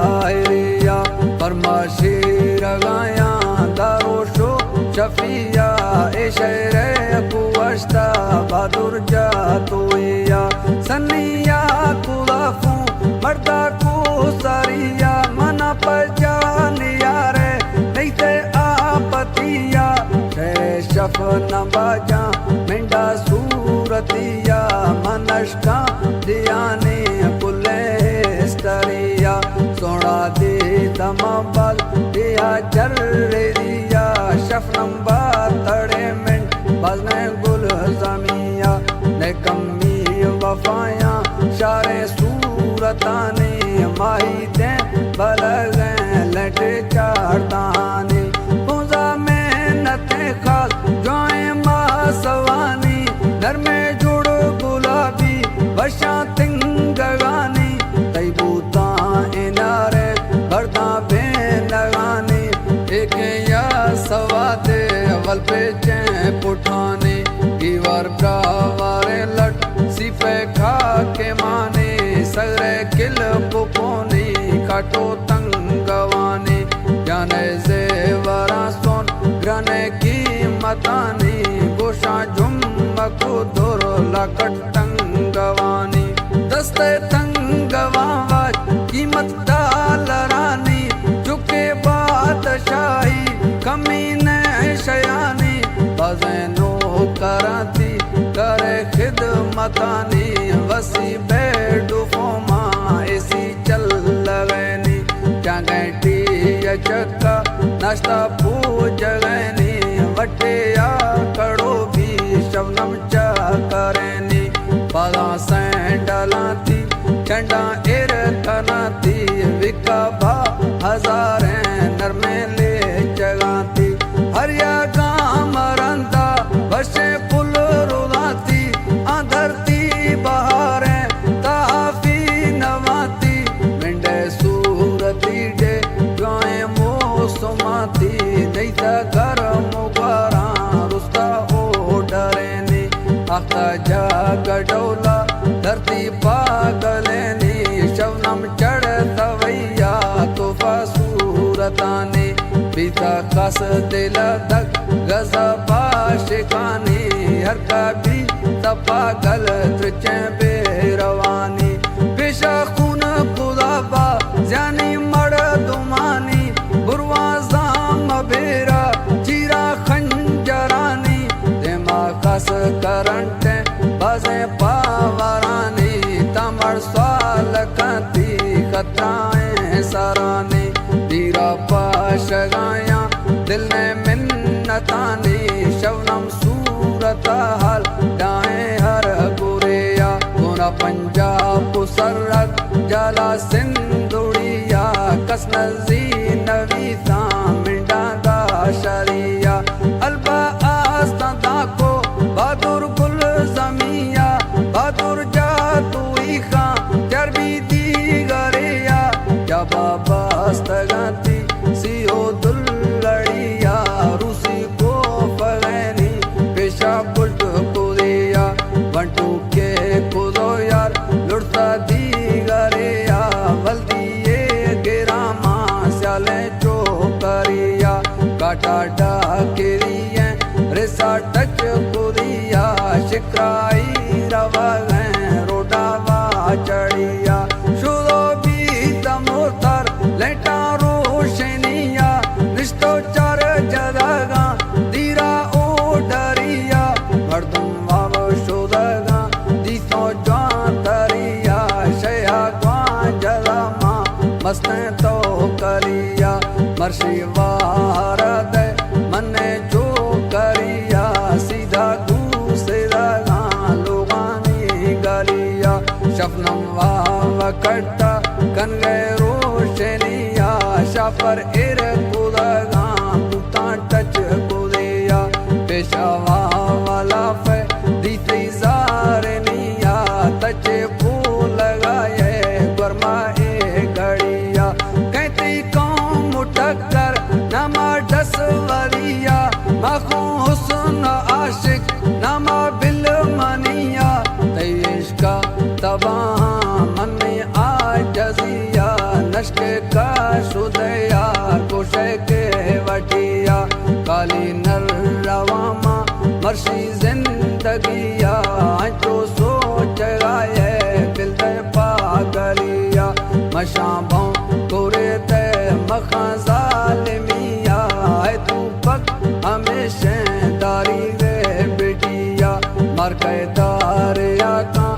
ताहिरिया फरमाशीर गाया दारोशो शफिया ए शहर कुवश्ता बहादुर जातोया सनिया कुलाफू मर्दा को सारिया मना पर जानिया रे नहीं ते आपतिया शफ न बाजा मिंडा सूरतिया मनश्का दियाने पुलेस्तरिया सोना दे तमाबल दिया जर्रिया शफनम बातड़े मिंट बजने गुल जमिया ने कमी वफाया शारे सूरताने माही दे बलगे लटे चारताने पूजा में नते खास जोए मासवानी नर में जुड़ गुलाबी बशा तिंगगानी तैबूता इनारे बरदा बेनगानी एक या सवादे अवल पे चे पुठाने दीवार ब्रावारे लट सिफे खा के माने सगरे किल पुपोनी काटो तंगवानी जाने जेवरा सोन ग्रने की मतानी गोशा झुमको दुर लकट तंगवानी दस्ते तंगवाज कीमत डालरानी झुके बादशाही कमी ने शयानी बजनो कराती करे खिदमतानी वसी बेडू फोमा ऐसी चल लगनी जागटी चक्का नाश्ता पूज गनी वटे या कड़ो भी शबनम चा करनी बाला सैंडलाती चंडा एर कनाती विका भा हजारे नरमे ले जगाती हरिया गाम रंदा बसे पुल रुलाती आधरती बहारे ताफी नवाती मिंडे सूरती डे गाए मोसमाती नहीं था घर मुबारा रुस्ता ओ डरेनी आखा जा गडौला धरती पागलेनी शवनम चढ़ तवैया तोफा सूरतानी बीता कस दिल दक गजा पाशिकानी हर का भी तपागल त्रिचे बेरवानी पेशा खून खुदाबा जानी मड़ दुमानी बुरवा जाम बेरा चीरा खंजरानी देमा कस करंटे बजे पावरानी तमर स्वाल कती खतराएं सरानी दीरा पाश गाया दिल ने मिन्नतानी शवनम सूरत हाल डाए हर गुरेया गोरा पंजाब सरक जला सिंधुड़िया कस नजी नवीसा मिंडा दा शरिया अलबा आस्ता को बहादुर गुल जमिया बहादुर जा तुई खां चरबी दी गरेया जबा बास्तगाती सियो दुल्लड़िया रूसी को फगैनी पेशा बुल्ट को दिया बंटू के कुदो यार लुड़ता दी गरेया बल्दी ये गिरामा स्याले चो करिया काटा डाकेरिया रेसा टच को दिया शिक्राई रवा रोडावा चढ़िया शुरो भी तमोतर लेटा रोशनिया निष्ठो चार जदगा दीरा ओ डरिया मर्दुम वाव शोदगा दीसो जान तरिया शया ग्वां जलामा मस्ते तो करिया मर्शी वारद मने जो करिया सीधा दूसरा लोगानी गलिया शफनम वाव कट्टा कन गए रोशनिया शापर एर कुदगा पुता टच कुदिया पेशावा वाला फे दीती जारनिया तचे फूल लगाए गरमा ए गड़िया कहती कौम टक्कर नमा डस वरिया मखू हुस्न आशिक नमा बिल मनिया तेइश्का तबा मन में आ जजिया मश्क का शुदयार कुशे के वटिया काली नर रवामा मर्शी जिंदगिया जो सोच गाये दिल दे पागलिया मशाबों कोरे ते मखा जालिमिया है तू पक हमेशा दारी रे बेटिया मर के दारिया का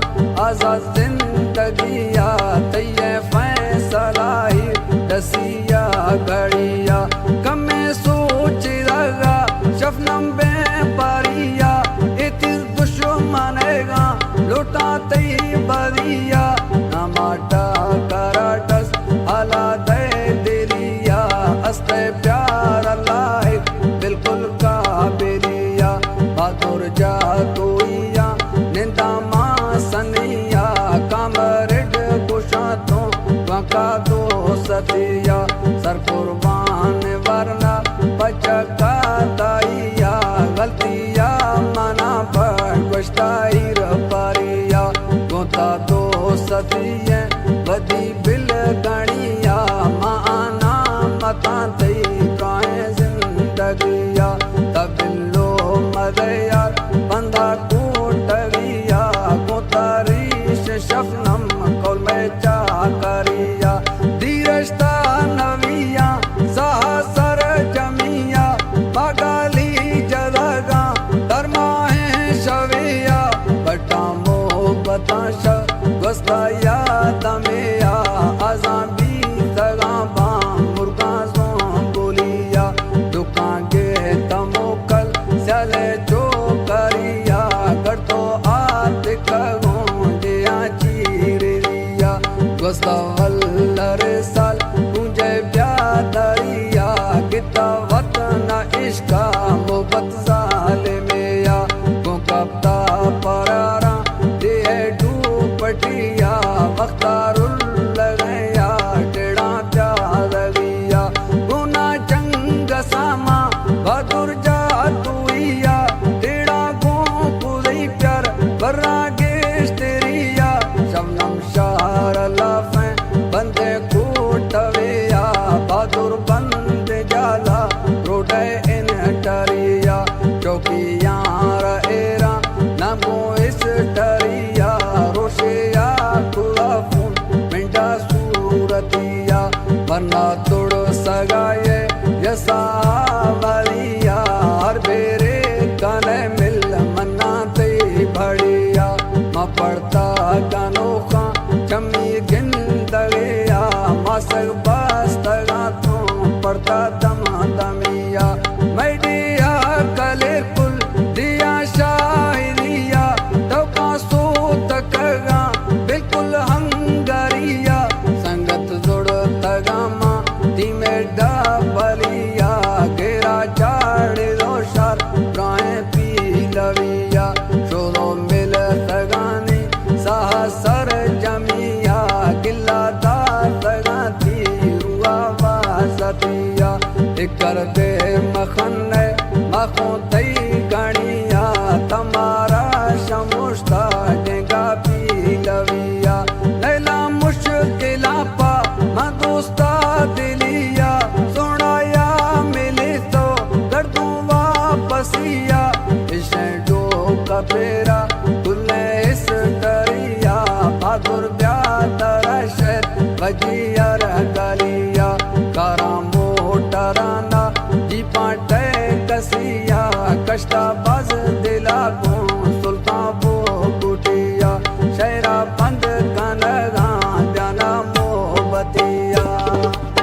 आजाद जिंदगिया तैये फैसला ही दसिया घड़िया कमे सोच लगा शफनम बे पारिया इतिल दुश्मनेगा लुटा तई बरिया नमाटा कराटस हला दे दिलिया अस्ते प्यार अल्लाह बिल्कुल काबिलिया बहादुर जादुइया निंदा मां सनिया कामरेड कुशा तो वका दो सतिया सर कुर्बान वरना बचका ताइया गलतिया मना पर गुश्ताइर पारिया गोता दो सतिया बदी बिल गणिया माना मता तई काए जिंदगिया तबिल्लो मदयार बंदा कोटरिया गोतारीश शफनम कौल में चा करिया धीरस्ता नविया साहसर जमिया बगाली जदगा धर्मा है शविया बटा मोहब्बता गस्ताया दमिया आजाबी तगा बाम मुर्गा सो बोलिया दुकान के तमोकल चले जो करिया कर तो आत गोंडिया चीरिया गस्ता वल्लर साल तुझे प्यादरिया किता वतन इश्का मोहब्बत जालिमिया को कब्ता परारा दे डूपटिया वख्तारुल लगया टेढ़ा प्यादरिया गुना चंग सामा बहादुर जादुइया टेढ़ा गो कुदई प्यार बर्रा गेश तेरिया शबनम शार लाफे बंदे कोटविया बहादुर बंद जाला रोडे इन टरिया चौकियार एरा नमो इस टरिया रोशिया खुला फूल मिंडा सूरतिया वरना तोड़ सगाए यसा वालिया हर बेरे काने मिल मन्ना तई भड़िया मां पड़ता गानो खा चमी गिंदगिया मासक बास्तगा तो पड़ता दमा दमिया मैडिया कले कुल दिया शायरिया दौका सो तकगा बिल्कुल हंगरिया संगत जोड़ तगामा धीमे डबलिया घेरा चाड़ लो शार प्राए पी लविया शोरो मिल तगानी साहसर जमिया गिल्ला दार तगाती रुआ वासतिया कर दे मखन्ने मखों तई गणिया तमारा शमुश्ता देगा पी लविया नैला मुश्किला पा मां दोस्ता दिलिया सोनाया मिले तो कर दूं वापसिया इसे डो का पेरा